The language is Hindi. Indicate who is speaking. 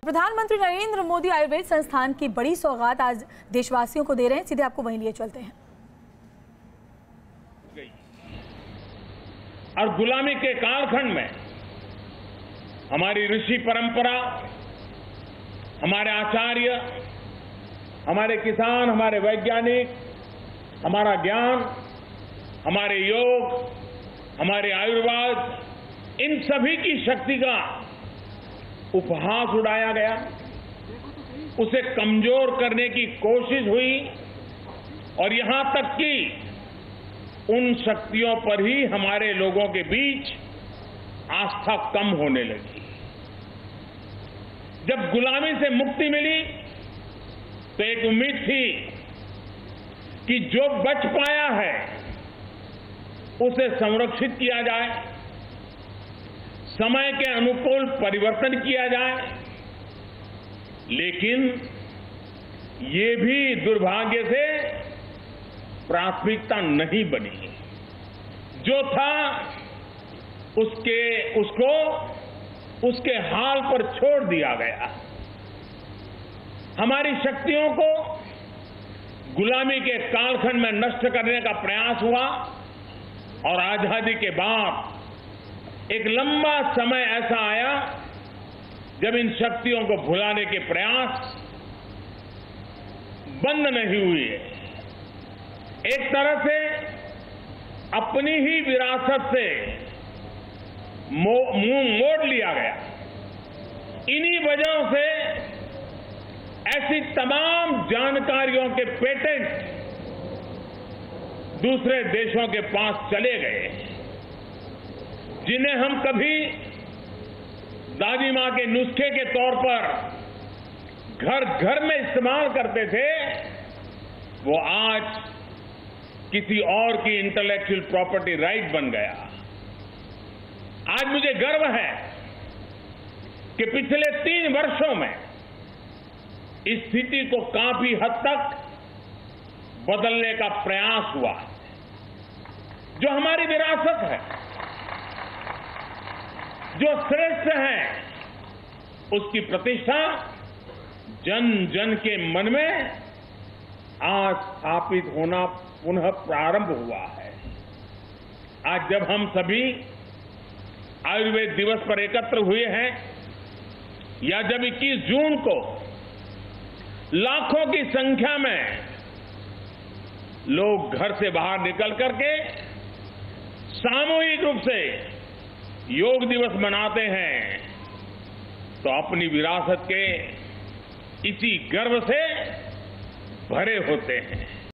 Speaker 1: प्रधानमंत्री नरेंद्र मोदी आयुर्वेद संस्थान की बड़ी सौगात आज देशवासियों को दे रहे हैं। सीधे आपको वहीं लिए चलते हैं।
Speaker 2: और गुलामी के कालखंड में हमारी ऋषि परंपरा, हमारे आचार्य, हमारे किसान, हमारे वैज्ञानिक, हमारा ज्ञान, हमारे योग, हमारे आयुर्वेद, इन सभी की शक्ति का उपहास उड़ाया गया, उसे कमजोर करने की कोशिश हुई और यहां तक कि उन शक्तियों पर ही हमारे लोगों के बीच आस्था कम होने लगी। जब गुलामी से मुक्ति मिली तो एक उम्मीद थी कि जो बच पाया है उसे संरक्षित किया जाए, समय के अनुकूल परिवर्तन किया जाए, लेकिन ये भी दुर्भाग्य से प्राथमिकता नहीं बनी। जो था उसको उसके हाल पर छोड़ दिया गया। हमारी शक्तियों को गुलामी के कालखंड में नष्ट करने का प्रयास हुआ और आजादी के बाद एक लंबा समय ऐसा आया जब इन शक्तियों को भुलाने के प्रयास बंद नहीं हुए। एक तरह से अपनी ही विरासत से मुंह मोड़ लिया गया। इन्हीं वजहों से ऐसी तमाम जानकारियों के पेटेंट दूसरे देशों के पास चले गए, जिन्हें हम कभी दादी मां के नुस्खे के तौर पर घर घर में इस्तेमाल करते थे, वो आज किसी और की इंटेलेक्चुअल प्रॉपर्टी राइट बन गया। आज मुझे गर्व है कि पिछले 3 वर्षों में इस स्थिति को काफी हद तक बदलने का प्रयास हुआ। जो हमारी विरासत है, जो श्रेष्ठ है, उसकी प्रतिष्ठा जन जन के मन में आज स्थापित होना पुनः प्रारंभ हुआ है। आज जब हम सभी आयुर्वेद दिवस पर एकत्र हुए हैं, या जब 21 जून को लाखों की संख्या में लोग घर से बाहर निकल करके सामूहिक रूप से योग दिवस मनाते हैं, तो अपनी विरासत के इसी गर्व से भरे होते हैं।